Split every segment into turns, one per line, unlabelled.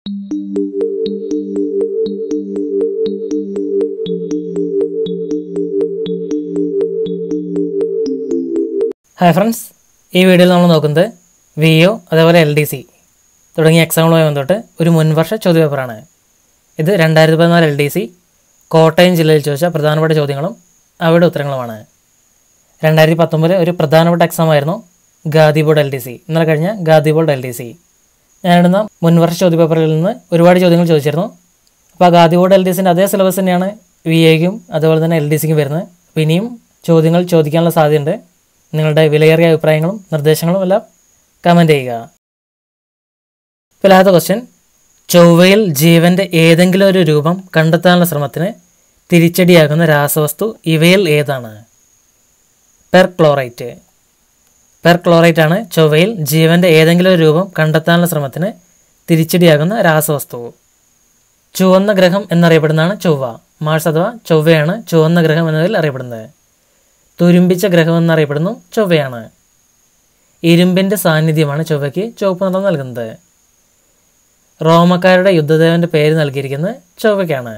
Hi friends, ഈ വീഡിയോയിൽ നമ്മൾ നോക്കുന്നത് VO അതേപോലെ LDC തുടങ്ങിയ എക്സാമുകളുമായി ബന്ധപ്പെട്ട് ഒരു മുൻവർഷ ചോദ്യപേപ്പറാണ്. ഇത് 2014 LDC കോട്ടയം ജില്ലയിൽ ചോദിച്ച പ്രധാനപ്പെട്ട ചോദ്യങ്ങളും അവയുടെ ഉത്തരങ്ങളുമാണ്. 2019 ഒരു പ്രധാനപ്പെട്ട എക്സാമായിരുന്നു ഖാദി ബോർഡ് LDC. ഇന്നലെ കഴിഞ്ഞ ഖാദി ബോർഡ് LDC ഞാനിടുന്ന മുൻവർഷ ചോദ്യപേപ്പറിൽ നിന്ന് ഒരുപാട് ചോദ്യങ്ങൾ ചോദിച്ചിരുന്നു. അപ്പോൾ ആ ഖാദി ബോർഡ് LDCൻ്റെ അതേ സിലബസ് തന്നെയാണ് VAയ്ക്കും അതുപോലെ തന്നെ LDCക്കും വരുന്നത്. അപ്പോൾ ഇനിയും ചോദ്യങ്ങൾ ചോദിക്കാനുള്ള സാധ്യതയുണ്ട്. നിങ്ങളുടെ വിലയേറിയ അഭിപ്രായങ്ങളും നിർദ്ദേശങ്ങളും എല്ലാം കമൻറ്റ് ചെയ്യുക. പിലാത്ത ക്വസ്റ്റ്യൻ: ചൊവ്വയിൽ ജീവൻ്റെ ഏതെങ്കിലും ഒരു രൂപം കണ്ടെത്താനുള്ള ശ്രമത്തിന് തിരിച്ചടിയാകുന്ന രാസവസ്തു ഇവയിൽ ഏതാണ്? പെർക്ലോറൈറ്റ്. പെർക്ലോറൈറ്റ് ആണ് ചൊവ്വയിൽ ജീവൻ്റെ ഏതെങ്കിലും ഒരു രൂപം കണ്ടെത്താനുള്ള ശ്രമത്തിന് തിരിച്ചടിയാകുന്ന രാസവസ്തു. ചുവന്ന ഗ്രഹം എന്നറിയപ്പെടുന്നതാണ് ചൊവ്വ. മാർസ് അഥവാ ചൊവ്വയാണ് ചുവന്ന ഗ്രഹം എന്നതിൽ അറിയപ്പെടുന്നത്. തുരുമ്പിച്ച ഗ്രഹം എന്നറിയപ്പെടുന്നു ചൊവ്വയാണ്. ഇരുമ്പിൻ്റെ സാന്നിധ്യമാണ് ചൊവ്വയ്ക്ക് ചുവപ്പ് നിറം നൽകുന്നത്. റോമക്കാരുടെ യുദ്ധദേവൻ്റെ പേര് നൽകിയിരിക്കുന്നത് ചൊവ്വയ്ക്കാണ്.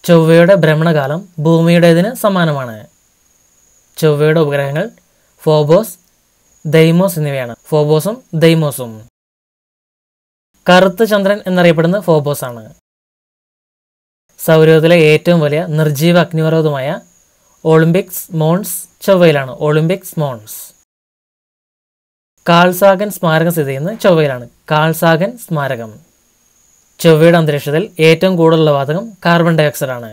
ചൊവ്വയുടെ ഭ്രമണകാലം ഭൂമിയുടേതിന് സമാനമാണ്. ചൊവ്വയുടെ ഉപഗ്രഹങ്ങൾ ഫോബോസ്, ദൈമോസ് എന്നിവയാണ്. ഫോബോസും ദൈമോസും. കറുത്ത ചന്ദ്രൻ എന്നറിയപ്പെടുന്നത് ഫോബോസ് ആണ്. സൗരയൂഥത്തിലെ ഏറ്റവും വലിയ നിർജീവ അഗ്നിപർവ്വതമായ Olympics Mons ചൊവ്വയിലാണ്. Olympics Mons. Carl Sagan സ്മാരകം സ്ഥിതി ചെയ്യുന്നത് ചൊവ്വയിലാണ്. കാൾസാഗൻ സ്മാരകം. ചൊവ്വയുടെ അന്തരീക്ഷത്തിൽ ഏറ്റവും കൂടുതലുള്ള വാതകം കാർബൺ ഡൈ ഓക്സൈഡ് ആണ്.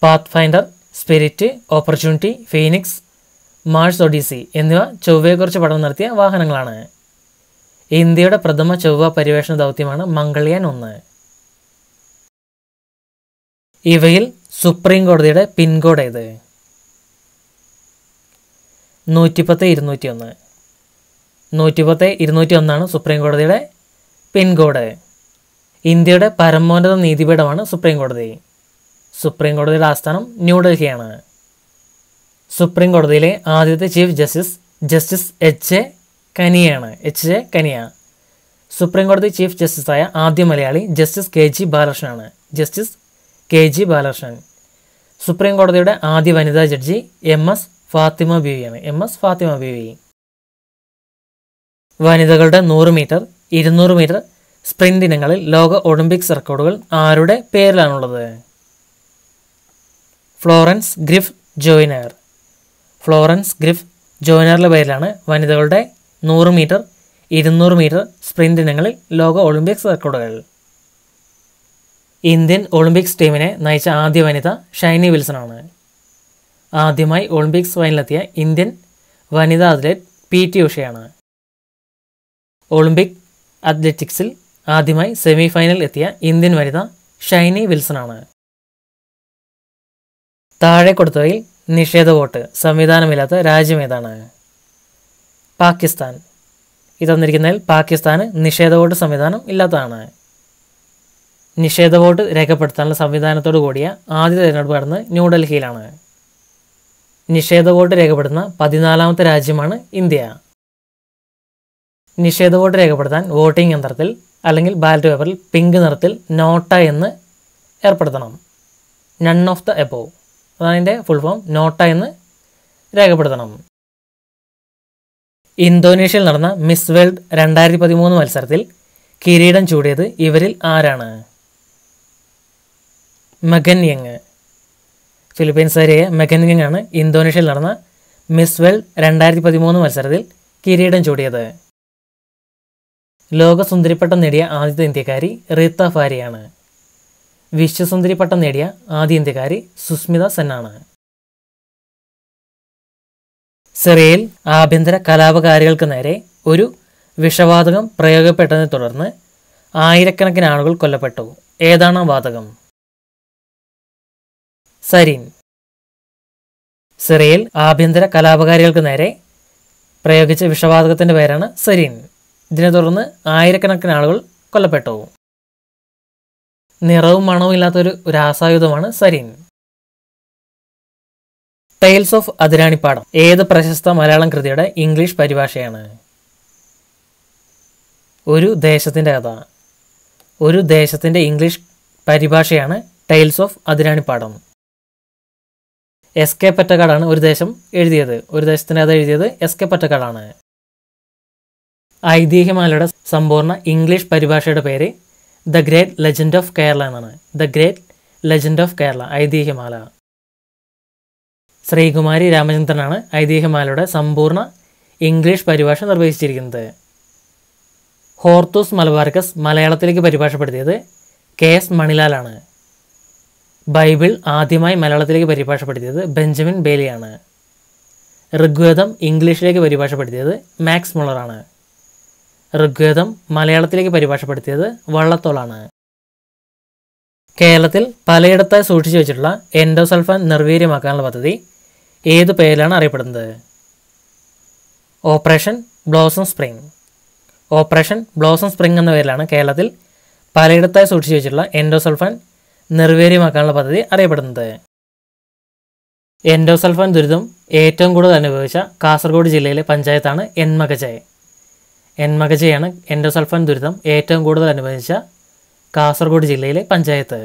Pathfinder, Spirit, Opportunity, Phoenix, Mars Odyssey എന്നിവ ചൊവ്വയെക്കുറിച്ച് പഠനം നടത്തിയ വാഹനങ്ങളാണ്. ഇന്ത്യയുടെ പ്രഥമ ചൊവ്വ പര്യവേഷണ ദൗത്യമാണ് മംഗൾയാൻ 1. ഇവയിൽ സുപ്രീം കോടതിയുടെ പിൻകോഡ് ഏത്? 110-201. 110-201 സുപ്രീം കോടതിയുടെ പിൻകോഡ്. ഇന്ത്യയുടെ പരമോന്നത നീതിപീഠമാണ് സുപ്രീം കോടതി. സുപ്രീം കോടതിയുടെ ആസ്ഥാനം ന്യൂഡൽഹിയാണ്. സുപ്രീം കോടതിയിലെ ആദ്യത്തെ ചീഫ് ജസ്റ്റിസ് H.J. കനിയാണ്. H.J. കനിയ. സുപ്രീം കോടതി ചീഫ് ജസ്റ്റിസായ ആദ്യ മലയാളി ജസ്റ്റിസ് K.G. ബാലകൃഷ്ണനാണ്. Justice K.G. ബാലകൃഷ്ണൻ. സുപ്രീം കോടതിയുടെ ആദ്യ വനിതാ ജഡ്ജി M.S. ഫാത്തിമ ബീവിയാണ്. M.S. ഫാത്തിമ ബീവി. വനിതകളുടെ 100 മീറ്റർ, 200 മീറ്റർ സ്പ്രിന്റ് ഇനങ്ങളിൽ ലോക ഒളിമ്പിക്സ് റെക്കോർഡുകൾ ആരുടെ പേരിലാണുള്ളത്? ഫ്ലോറൻസ് ഗ്രിഫ് ജോയ്നർ. ഫ്ലോറൻസ് ഗ്രിഫ് ജോയ്നറുടെ പേരിലാണ് വനിതകളുടെ 100 മീറ്റർ, 200 മീറ്റർ സ്പ്രിന്റ് ഇനങ്ങളിൽ ലോക ഒളിമ്പിക്സ് റെക്കോർഡുകൾ. ഇന്ത്യൻ ഒളിമ്പിക്സ് ടീമിനെ നയിച്ച ആദ്യ വനിത ഷൈനി വിൽസൺ ആണ്. ആദ്യമായി ഒളിമ്പിക്സ് ഫൈനലിലെത്തിയ ഇന്ത്യൻ വനിതാ അത്ലറ്റ് PT ഉഷയാണ്. ഒളിമ്പിക് അത്ലറ്റിക്സിൽ ആദ്യമായി സെമി ഫൈനൽ എത്തിയ ഇന്ത്യൻ വനിത ഷൈനി വിൽസൺ ആണ്. താഴെ കൊടുത്തവയിൽ നിഷേധ വോട്ട് സംവിധാനമില്ലാത്ത രാജ്യം ഏതാണ്? പാകിസ്ഥാൻ. ഇത് തന്നിരിക്കുന്നതിൽ പാകിസ്ഥാന് നിഷേധ വോട്ട് സംവിധാനം ഇല്ലാത്തതാണ്. നിഷേധ വോട്ട് രേഖപ്പെടുത്താനുള്ള സംവിധാനത്തോടു കൂടിയ ആദ്യ തിരഞ്ഞെടുപ്പ് നടന്നത് ന്യൂഡൽഹിയിലാണ്. നിഷേധ വോട്ട് രേഖപ്പെടുത്തുന്ന 14ാമത്തെ രാജ്യമാണ് ഇന്ത്യ. നിഷേധ വോട്ട് രേഖപ്പെടുത്താൻ വോട്ടിംഗ് യന്ത്രത്തിൽ അല്ലെങ്കിൽ ബാലറ്റ് പേപ്പറിൽ പിങ്ക് നിറത്തിൽ നോട്ട എന്ന് ഏർപ്പെടുത്തണം. നൺ ഓഫ് ദ എബോവ്, അതാണ് അതിൻ്റെ ഫുൾ ഫോം. നോട്ട എന്ന് രേഖപ്പെടുത്തണം. ഇന്തോനേഷ്യയിൽ നടന്ന മിസ് വേൾഡ് 2013 മത്സരത്തിൽ കിരീടം ചൂടിയത് ഇവരിൽ ആരാണ്? Megan Young. ഫിലിപ്പീൻസുകാരിയായ മെഗൻ യങ് ആണ് ഇന്തോനേഷ്യയിൽ നടന്ന മിസ് വേൾഡ് 2013 മത്സരത്തിൽ കിരീടം ചൂടിയത്. ലോകസുന്ദരി പട്ടം നേടിയ ആദ്യത്തെ ഇന്ത്യക്കാരി റീത്ത ഫാരിയാണ്. വിശ്വസുന്ദരി പട്ടം നേടിയ ആദ്യ ഇന്ത്യക്കാരി സുസ്മിത സെന്നാണ്. സിറിയയിൽ ആഭ്യന്തര കലാപകാരികൾക്ക് നേരെ ഒരു വിഷവാതകം പ്രയോഗപ്പെട്ടതിനെ തുടർന്ന് ആയിരക്കണക്കിന് ആളുകൾ കൊല്ലപ്പെട്ടു. ഏതാണ് ആ വാതകം? സരീൻ. സിറിയയിൽ ആഭ്യന്തര കലാപകാരികൾക്ക് നേരെ പ്രയോഗിച്ച വിഷവാതകത്തിൻ്റെ പേരാണ് സരീൻ. ഇതിനെ തുടർന്ന് ആയിരക്കണക്കിന് ആളുകൾ കൊല്ലപ്പെട്ടു. നിറവും മണവും ഇല്ലാത്തൊരു രാസായുധമാണ് സരീൻ. ടൈൽസ് ഓഫ് അതിരാണിപ്പാടം ഏത് പ്രശസ്ത മലയാളം കൃതിയുടെ ഇംഗ്ലീഷ് പരിഭാഷയാണ്? ഒരു ദേശത്തിൻ്റെ കഥ. ഒരു ദേശത്തിൻ്റെ ഇംഗ്ലീഷ് പരിഭാഷയാണ് tales of Athiranippadam. S K പൊറ്റക്കാടാണ് ഒരു ദേശം എഴുതിയത്. ഒരു ദേശത്തിൻ്റെ അത് എഴുതിയത് എസ് കെ പൊറ്റക്കാടാണ്. ഐതിഹ്യമാലയുടെ സമ്പൂർണ്ണ ഇംഗ്ലീഷ് പരിഭാഷയുടെ പേര് the great legend of Kerala എന്നാണ്. The great legend of Kerala, Aithihyamala. Sreekumari രാമചന്ദ്രനാണ് ഐതിഹ്യമാലയുടെ സമ്പൂർണ്ണ ഇംഗ്ലീഷ് പരിഭാഷ നിർവഹിച്ചിരിക്കുന്നത്. ഹോർത്തൂസ് മലബാർക്കസ് മലയാളത്തിലേക്ക് പരിഭാഷപ്പെടുത്തിയത് കെ എസ് മണിലാലാണ്. ബൈബിൾ ആദ്യമായി മലയാളത്തിലേക്ക് പരിഭാഷപ്പെടുത്തിയത് ബെഞ്ചമിൻ ബേലിയാണ്. ഋഗ്വേദം ഇംഗ്ലീഷിലേക്ക് പരിഭാഷപ്പെടുത്തിയത് മാക്സ് മുള്ളറാണ്. ഋഗ്വേദം മലയാളത്തിലേക്ക് പരിഭാഷപ്പെടുത്തിയത് വള്ളത്തോളാണ്. കേരളത്തിൽ പലയിടത്തായി സൂക്ഷിച്ചു വെച്ചിട്ടുള്ള എൻഡോസൾഫാൻ നിർവീര്യമാക്കാനുള്ള പദ്ധതി ഏതു പേരിലാണ് അറിയപ്പെടുന്നത്? Operation blossom spring. Operation blossom spring എന്ന പേരിലാണ് കേരളത്തിൽ പലയിടത്തായി സൂക്ഷിച്ചു വെച്ചിട്ടുള്ള എൻഡോസൾഫാൻ നിർവീര്യമാക്കാനുള്ള പദ്ധതി അറിയപ്പെടുന്നത്. എൻഡോസൾഫാൻ ദുരിതം ഏറ്റവും കൂടുതൽ അനുഭവിച്ച കാസർഗോഡ് ജില്ലയിലെ പഞ്ചായത്താണ് എൻമകജെ. എൻമകജയാണ് എൻഡോസൾഫാൻ ദുരിതം ഏറ്റവും കൂടുതൽ അനുഭവിച്ച കാസർഗോഡ് ജില്ലയിലെ പഞ്ചായത്ത്.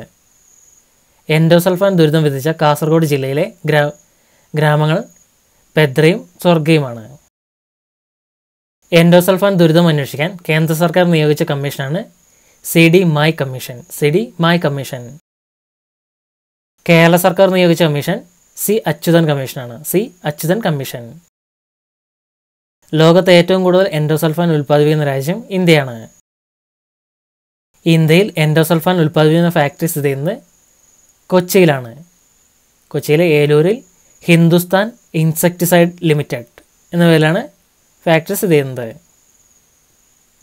എൻഡോസൾഫാൻ ദുരിതം വിധിച്ച കാസർഗോഡ് ജില്ലയിലെ ഗ്രാമങ്ങൾ പെദ്രയും സ്വർഗയുമാണ്. എൻഡോസൾഫാൻ ദുരിതം അന്വേഷിക്കാൻ കേന്ദ്ര സർക്കാർ നിയോഗിച്ച കമ്മീഷനാണ് CD Mayi commission. CD Mayi commission. Kerala സർക്കാർ നിയോഗിച്ച കമ്മീഷൻ C അച്യുതൻ കമ്മീഷനാണ്. C Achuthan commission. ലോകത്ത് ഏറ്റവും കൂടുതൽ എൻഡോസൾഫാൻ ഉൽപ്പാദിപ്പിക്കുന്ന രാജ്യം ഇന്ത്യയാണ്. ഇന്ത്യയിൽ എൻഡോസൾഫാൻ ഉൽപ്പാദിപ്പിക്കുന്ന ഫാക്ടറി സ്ഥിതി ചെയ്യുന്നത് കൊച്ചിയിലാണ്. കൊച്ചിയിലെ ഏലൂരിൽ ഹിന്ദുസ്ഥാൻ ഇൻസെക്ടിസൈഡ് ലിമിറ്റഡ് എന്ന പേരിലാണ് ഫാക്ടറി സ്ഥിതി ചെയ്യുന്നത്.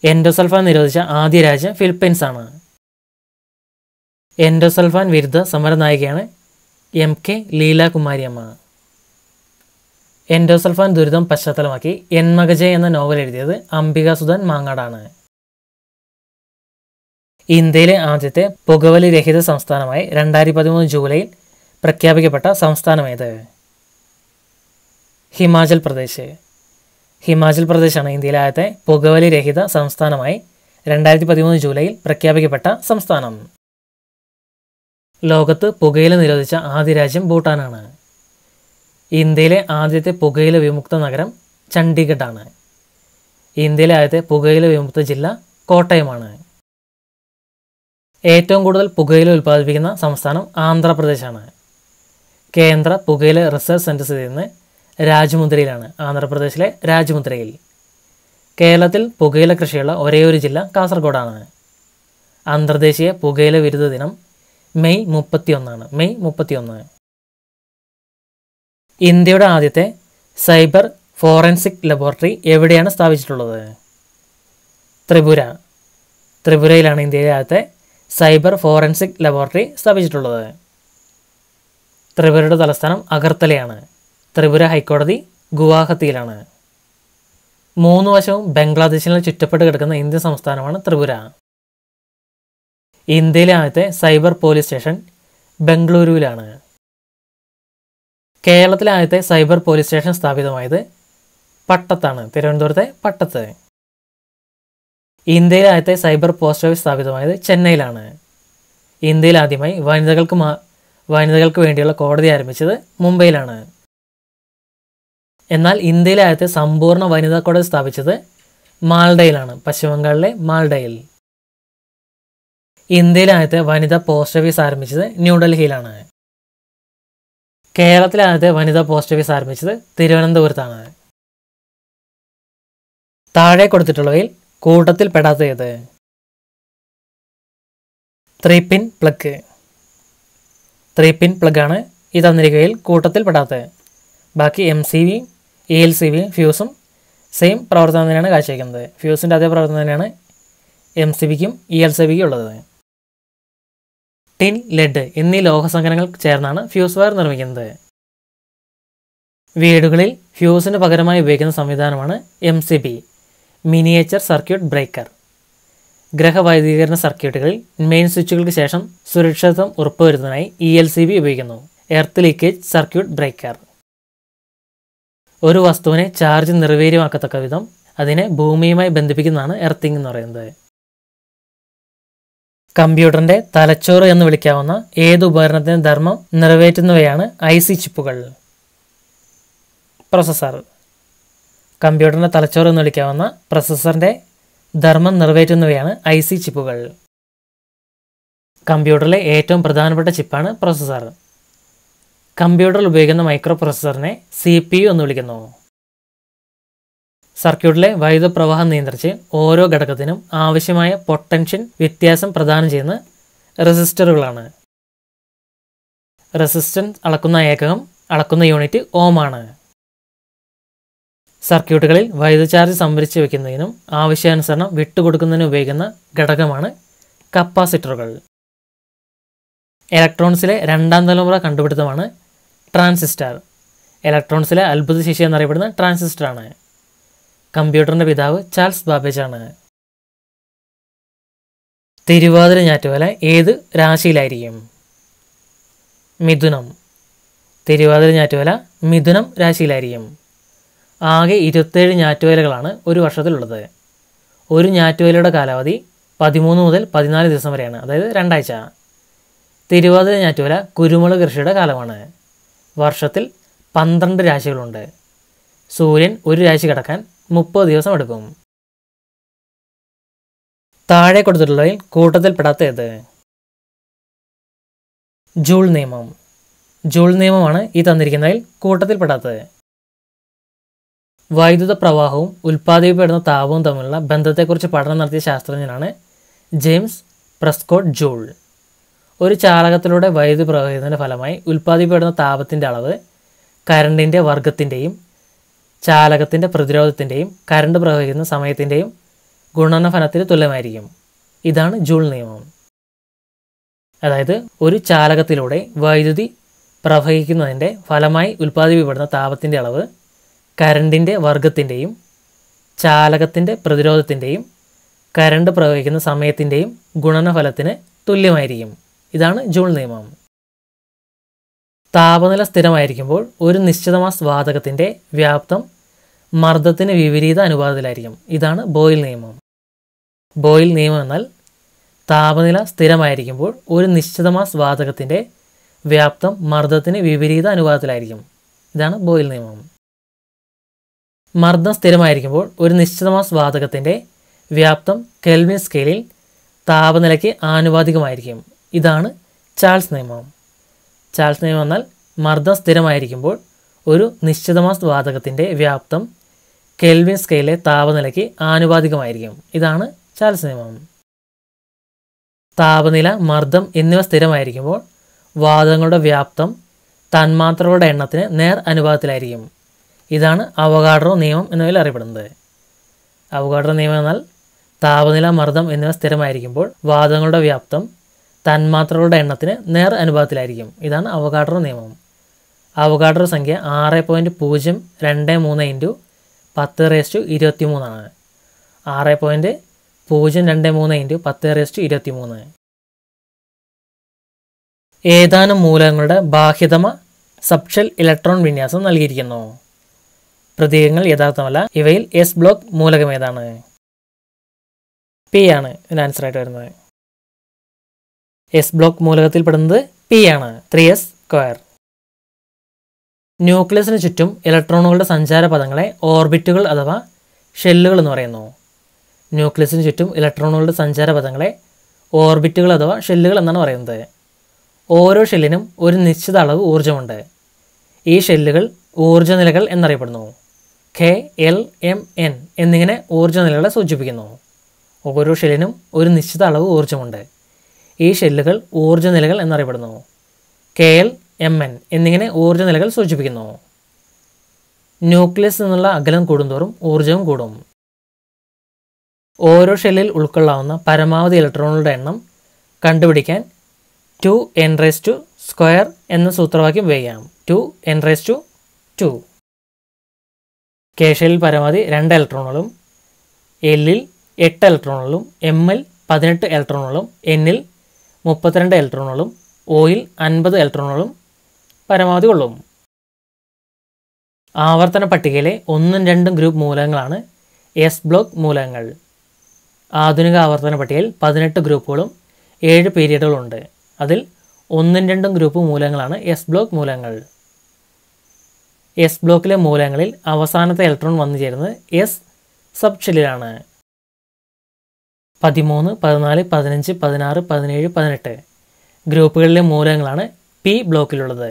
എൻഡോസൾഫാൻ നിരോധിച്ച ആദ്യ രാജ്യം ഫിലിപ്പൈൻസ് ആണ്. എൻഡോസൾഫാൻ വിരുദ്ധ സമരനായികയാണ് MK ലീലാകുമാരിയമ്മ. എൻഡോസൾഫാൻ ദുരിതം പശ്ചാത്തലമാക്കി എൻമകജെ എന്ന നോവൽ എഴുതിയത് അംബികാസുധൻ മാങ്ങാടാണ്. ഇന്ത്യയിലെ ആദ്യത്തെ പുകവലി രഹിത സംസ്ഥാനമായി 2013 ജൂലൈയിൽ പ്രഖ്യാപിക്കപ്പെട്ട സംസ്ഥാനമേത്? ഹിമാചൽ പ്രദേശ്. ഹിമാചൽ പ്രദേശാണ് ഇന്ത്യയിലെ ആദ്യത്തെ പുകവലി രഹിത സംസ്ഥാനമായി 2013 ജൂലൈയിൽ പ്രഖ്യാപിക്കപ്പെട്ട സംസ്ഥാനം. ലോകത്ത് പുകയില നിരോധിച്ച ആദ്യ രാജ്യം ഭൂട്ടാനാണ്. ഇന്ത്യയിലെ ആദ്യത്തെ പുകയില വിമുക്ത നഗരം ചണ്ഡീഗഡാണ്. ഇന്ത്യയിലെ ആദ്യത്തെ പുകയില വിമുക്ത ജില്ല കോട്ടയമാണ്. ഏറ്റവും കൂടുതൽ പുകയില ഉൽപ്പാദിപ്പിക്കുന്ന സംസ്ഥാനം ആന്ധ്രാപ്രദേശാണ്. കേന്ദ്ര പുകയില റിസർച്ച് സെൻറ്റർ സ്ഥിതി ചെയ്യുന്നത് രാജമുദ്രയിലാണ്. ആന്ധ്രാപ്രദേശിലെ രാജമുദ്രയിൽ. കേരളത്തിൽ പുകയില കൃഷിയുള്ള ഒരേയൊരു ജില്ല കാസർഗോഡാണ്. അന്തർദേശീയ പുകയില വിരുദ്ധ ദിനം മെയ് 31. മെയ് 31. ഇന്ത്യയുടെ ആദ്യത്തെ സൈബർ ഫോറൻസിക് ലബോറട്ടറി എവിടെയാണ് സ്ഥാപിച്ചിട്ടുള്ളത്? ത്രിപുര. ത്രിപുരയിലാണ് ഇന്ത്യയിലെ ആദ്യത്തെ സൈബർ ഫോറൻസിക് ലബോറട്ടറി സ്ഥാപിച്ചിട്ടുള്ളത്. ത്രിപുരയുടെ തലസ്ഥാനം അഗർത്തലയാണ്. ത്രിപുര ഹൈക്കോടതി ഗുവാഹത്തിയിലാണ്. 3 വശവും ബംഗ്ലാദേശിൽ ചുറ്റപ്പെട്ട് കിടക്കുന്ന ഇന്ത്യൻ സംസ്ഥാനമാണ് ത്രിപുര. ഇന്ത്യയിലെ ആദ്യത്തെ സൈബർ പോലീസ് സ്റ്റേഷൻ ബംഗളൂരുവിലാണ്. കേരളത്തിലെ ആദ്യത്തെ സൈബർ പോലീസ് സ്റ്റേഷൻ സ്ഥാപിതമായത് പട്ടത്താണ്. തിരുവനന്തപുരത്തെ പട്ടത്ത്. ഇന്ത്യയിലെ ആദ്യത്തെ സൈബർ പോസ്റ്റ് ഓഫീസ് സ്ഥാപിതമായത് ചെന്നൈയിലാണ്. ഇന്ത്യയിൽ ആദ്യമായി വനിതകൾക്ക് വേണ്ടിയുള്ള കോടതി ആരംഭിച്ചത് മുംബൈയിലാണ്. എന്നാൽ ഇന്ത്യയിലെ ആദ്യത്തെ സമ്പൂർണ്ണ വനിതാ കോടതി സ്ഥാപിച്ചത് മാൽഡയിലാണ്. പശ്ചിമ ബംഗാളിലെ മാൽഡയിൽ. ഇന്ത്യയിലെ ആദ്യത്തെ വനിതാ പോസ്റ്റ് ഓഫീസ് ആരംഭിച്ചത് ന്യൂഡൽഹിയിലാണ്. കേരളത്തിലെ ആദ്യത്തെ വനിതാ പോസ്റ്റ് ഓഫീസ് ആരംഭിച്ചത് തിരുവനന്തപുരത്താണ്. താഴെ കൊടുത്തിട്ടുള്ളവയിൽ കൂട്ടത്തിൽ പെടാത്ത ഏത്? 3-പിൻ പ്ലഗ്. 3-പിൻ പ്ലഗാണ് ഈ തന്നിരിക്കയിൽ കൂട്ടത്തിൽ പെടാത്തത്. ബാക്കി MCB ELCB ഫ്യൂസും സെയിം പ്രവർത്തനം തന്നെയാണ് കാഴ്ചവെക്കുന്നത്. ഫ്യൂസിൻ്റെ അതേ പ്രവർത്തനം തന്നെയാണ് MCBക്കും ELCBക്കും ഉള്ളത്. ടിൻ, ലെഡ് എന്നീ ലോഹസങ്കരങ്ങൾ ചേർന്നാണ് ഫ്യൂസ് വയർ നിർമ്മിക്കുന്നത്. വീടുകളിൽ ഫ്യൂസിന് പകരമായി ഉപയോഗിക്കുന്ന സംവിധാനമാണ് MCB, മിനിയേച്ചർ സർക്യൂട്ട് ബ്രേക്കർ. ഗ്രഹവൈദ്യുതീകരണ സർക്യൂട്ടുകളിൽ മെയിൻ സ്വിച്ചുകൾക്ക് ശേഷം സുരക്ഷിതത്വം ഉറപ്പുവരുത്തുന്നതിനായി ELCB ഉപയോഗിക്കുന്നു, എർത്ത് ലീക്കേജ് സർക്യൂട്ട് ബ്രേക്കർ. ഒരു വസ്തുവിനെ ചാർജ് നിർവീര്യമാക്കത്തക്ക വിധം അതിനെ ഭൂമിയുമായി ബന്ധിപ്പിക്കുന്നതാണ് എർത്തിങ് എന്ന് പറയുന്നത്. കമ്പ്യൂട്ടറിൻ്റെ തലച്ചോറ് എന്ന് വിളിക്കാവുന്ന ഏത് ഉപകരണത്തിൻ്റെ ധർമ്മം നിറവേറ്റുന്നവയാണ് IC ചിപ്പുകൾ? പ്രൊസസ്സർ. കമ്പ്യൂട്ടറിൻ്റെ തലച്ചോറ് എന്ന് വിളിക്കാവുന്ന പ്രൊസസ്സറിൻ്റെ ധർമ്മം നിറവേറ്റുന്നവയാണ് IC ചിപ്പുകൾ. കമ്പ്യൂട്ടറിലെ ഏറ്റവും പ്രധാനപ്പെട്ട ചിപ്പാണ് പ്രൊസസ്സർ. കമ്പ്യൂട്ടറിൽ ഉപയോഗിക്കുന്ന മൈക്രോ പ്രൊസസ്സറിനെ CPU എന്ന് വിളിക്കുന്നു. സർക്യൂട്ടിലെ വൈദ്യുത പ്രവാഹം നിയന്ത്രിച്ച് ഓരോ ഘടകത്തിനും ആവശ്യമായ പൊട്ടൻഷ്യൽ വ്യത്യാസം പ്രദാനം ചെയ്യുന്ന റെസിസ്റ്ററുകളാണ്. റെസിസ്റ്റൻസ് അളക്കുന്ന ഏകകം അളക്കുന്ന യൂണിറ്റ് ഓം ആണ്. സർക്യൂട്ടുകളിൽ വൈദ്യുത ചാർജ് സംഭരിച്ചു വയ്ക്കുന്നതിനും ആവശ്യാനുസരണം വിട്ടുകൊടുക്കുന്നതിനും ഉപയോഗിക്കുന്ന ഘടകമാണ് കപ്പാസിറ്ററുകൾ. ഇലക്ട്രോൺസിലെ രണ്ടാം തലമുറ കണ്ടുപിടുത്തമാണ് ട്രാൻസിസ്റ്റർ. ഇലക്ട്രോൺസിലെ അത്ഭുത ശിശു എന്നറിയപ്പെടുന്ന ട്രാൻസിസ്റ്ററാണ്. കമ്പ്യൂട്ടറിൻ്റെ പിതാവ് ചാൾസ് ബാബേജ് ആണ്. തിരുവാതിര ഞാറ്റുവേല ഏത് രാശിയിലായിരിക്കും? മിഥുനം. തിരുവാതിര ഞാറ്റുവേല മിഥുനം രാശിയിലായിരിക്കും. ആകെ 27 ഞാറ്റുവേലകളാണ് ഒരു വർഷത്തിലുള്ളത്. ഒരു ഞാറ്റുവേലയുടെ കാലാവധി 13 മുതൽ 14 ദിവസം വരെയാണ്, അതായത് 2 ആഴ്ച. തിരുവാതിര ഞാറ്റുവേല കുരുമുളക് കൃഷിയുടെ കാലമാണ്. വർഷത്തിൽ 12 രാശികളുണ്ട്. സൂര്യൻ ഒരു രാശി കടക്കാൻ 30 ദിവസം എടുക്കും. താഴെ കൊടുത്തിട്ടുള്ളതിൽ കൂട്ടത്തിൽപ്പെടാത്ത ഏത്? ജൂൾ നിയമം. ജൂൾ നിയമമാണ് ഈ തന്നിരിക്കുന്നതിൽ കൂട്ടത്തിൽപ്പെടാത്തത്. വൈദ്യുത പ്രവാഹവും ഉൽപ്പാദിപ്പിക്കപ്പെടുന്ന താപവും തമ്മിലുള്ള ബന്ധത്തെക്കുറിച്ച് പഠനം നടത്തിയ ശാസ്ത്രജ്ഞനാണ് ജെയിംസ് പ്രെസ്കോട്ട് ജൂൾ. ഒരു ചാലകത്തിലൂടെ വൈദ്യുതി പ്രവഹിക്കുന്നതിൻ്റെ ഫലമായി ഉൽപ്പാദിപ്പിക്കപ്പെടുന്ന താപത്തിൻ്റെ അളവ് കരണ്ടിൻ്റെ വർഗത്തിൻ്റെയും ചാലകത്തിൻ്റെ പ്രതിരോധത്തിൻ്റെയും കരണ്ട് പ്രവഹിക്കുന്ന സമയത്തിൻ്റെയും ഗുണനഫലത്തിന് തുല്യമായിരിക്കും. ഇതാണ് ജൂൾ നിയമം. അതായത് ഒരു ചാലകത്തിലൂടെ വൈദ്യുതി പ്രവഹിക്കുന്നതിൻ്റെ ഫലമായി ഉൽപ്പാദിപ്പിക്കപ്പെടുന്ന താപത്തിൻ്റെ അളവ് കരണ്ടിൻ്റെ വർഗത്തിൻ്റെയും ചാലകത്തിൻ്റെ പ്രതിരോധത്തിൻ്റെയും കരണ്ട് പ്രവഹിക്കുന്ന സമയത്തിൻ്റെയും ഗുണനഫലത്തിന് തുല്യമായിരിക്കും. ഇതാണ് ജൂൾ നിയമം. താപനില സ്ഥിരമായിരിക്കുമ്പോൾ ഒരു നിശ്ചിത മാസ് വാതകത്തിൻ്റെ വ്യാപ്തം മർദ്ദത്തിന് വിപരീത അനുപാതത്തിലായിരിക്കും. ഇതാണ് ബോയിൽ നിയമം. ബോയിൽ നിയമം എന്നാൽ താപനില സ്ഥിരമായിരിക്കുമ്പോൾ ഒരു നിശ്ചിത മാസ് വാതകത്തിൻ്റെ വ്യാപ്തം മർദ്ദത്തിന് വിപരീത അനുപാതത്തിലായിരിക്കും. ഇതാണ് ബോയിൽ നിയമം. മർദ്ദം സ്ഥിരമായിരിക്കുമ്പോൾ ഒരു നിശ്ചിത മാസ് വാതകത്തിൻ്റെ വ്യാപ്തം കെൽവിൻ സ്കെയിലിൽ താപനിലയ്ക്ക് ആനുപാതികമായിരിക്കും. ഇതാണ് ചാൾസ് നിയമം. ചാൾസ് നിയമം എന്നാൽ മർദ്ദം സ്ഥിരമായിരിക്കുമ്പോൾ ഒരു നിശ്ചിത മാസ് വാതകത്തിൻ്റെ വ്യാപ്തം കെൽവിൻ സ്കെയിലിലെ താപനിലയ്ക്ക് ആനുപാതികമായിരിക്കും. ഇതാണ് ചാൾസ് നിയമം. താപനില, മർദ്ദം എന്നിവ സ്ഥിരമായിരിക്കുമ്പോൾ വാതകങ്ങളുടെ വ്യാപ്തം തന്മാത്രകളുടെ എണ്ണത്തിന് നേർ അനുപാതത്തിലായിരിക്കും. ഇതാണ് അവഗാഡ്രോ നിയമം എന്നതിൽ അറിയപ്പെടുന്നത്. അവഗാഡ്രോ നിയമം എന്നാൽ താപനില, മർദ്ദം എന്നിവ സ്ഥിരമായിരിക്കുമ്പോൾ വാതകങ്ങളുടെ വ്യാപ്തം തന്മാത്രകളുടെ എണ്ണത്തിന് നേർ അനുപാതത്തിലായിരിക്കും. ഇതാണ് അവഗാഡ്രോ നിയമം. അവഗാഡ്രോ സംഖ്യ 6.023 × 10⁻23 ആണ്. 6.023 × 10⁻23. ഏതാനും മൂലകങ്ങളുടെ ബാഹ്യതമ സബ്ഷെൽ ഇലക്ട്രോൺ വിന്യാസം നൽകിയിരിക്കുന്നു. പ്രതീകങ്ങൾ യഥാർത്ഥമല്ല. ഇവയിൽ S ബ്ലോക്ക് മൂലകം ഏതാണ്? P ആണ് ഇതിന് ആൻസറായിട്ട് വരുന്നത്. S ബ്ലോക്ക് മൂലകത്തിൽപ്പെടുന്നത് P ആണ്. 3s². ന്യൂക്ലിയസിന് ചുറ്റും ഇലക്ട്രോണുകളുടെ സഞ്ചാരപഥങ്ങളെ ഓർബിറ്റുകൾ അഥവാ ഷെല്ലുകൾ എന്ന് പറയുന്നു. ന്യൂക്ലിയസിന് ചുറ്റും ഇലക്ട്രോണുകളുടെ സഞ്ചാരപഥങ്ങളെ ഓർബിറ്റുകൾ അഥവാ ഷെല്ലുകൾ എന്നാണ് പറയുന്നത്. ഓരോ ഷെല്ലിനും ഒരു നിശ്ചിത അളവ് ഊർജ്ജമുണ്ട്. ഈ ഷെല്ലുകൾ ഊർജ്ജനിലകൾ എന്നറിയപ്പെടുന്നു. K, L, M, N എന്നിങ്ങനെ ഊർജ്ജനിലകളെ സൂചിപ്പിക്കുന്നു. ഓരോ ഷെല്ലിനും ഒരു നിശ്ചിത അളവ് ഊർജ്ജമുണ്ട്. ഈ ഷെല്ലുകൾ ഊർജ്ജനിലകൾ എന്നറിയപ്പെടുന്നു. KL, MN എന്നിങ്ങനെ ഊർജ്ജനിലകൾ സൂചിപ്പിക്കുന്നു. ന്യൂക്ലിയസിൽ നിന്നുള്ള അകലം കൂടുന്തോറും ഊർജ്ജവും കൂടും. ഓരോ ഷെല്ലിൽ ഉൾക്കൊള്ളാവുന്ന പരമാവധി ഇലക്ട്രോണുകളുടെ എണ്ണം കണ്ടുപിടിക്കാൻ 2n² എന്ന സൂത്രവാക്യം ഉപയോഗിക്കാം. 2n². K ഷെല്ലിൽ പരമാവധി 2 ഇലക്ട്രോണുകളും Lൽ 8 ഇലക്ട്രോണുകളും Mൽ 18 ഇലക്ട്രോണുകളും Nൽ 32 ഇലക്ട്രോണുകളും Oയിൽ 50 ഇലക്ട്രോണുകളും പരമാവധി കൊള്ളും. ആവർത്തന പട്ടികയിലെ 1ഉം 2ഉം ഗ്രൂപ്പ് മൂലകങ്ങളാണ് S ബ്ലോക്ക് മൂലകങ്ങൾ. ആധുനിക ആവർത്തന പട്ടികയിൽ 18 ഗ്രൂപ്പുകളും 7 പീരിയഡുകളുണ്ട്. അതിൽ 1ഉം 2ഉം ഗ്രൂപ്പ് മൂലകങ്ങളാണ് എസ് ബ്ലോക്ക് മൂലകങ്ങൾ. എസ് ബ്ലോക്കിലെ മൂലകങ്ങളിൽ അവസാനത്തെ ഇലക്ട്രോൺ വന്നു ചേരുന്നത് എസ് സബ് ഷെല്ലിലാണ്. 13, 14, 15, 16, 17, 18 ഗ്രൂപ്പുകളിലെ മൂലകങ്ങളാണ് പി ബ്ലോക്കിലുള്ളത്.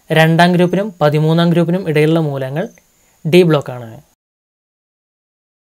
2ാം ഗ്രൂപ്പിനും 13ാം ഗ്രൂപ്പിനും ഇടയിലുള്ള മൂലകങ്ങൾ ഡി ബ്ലോക്കാണ്.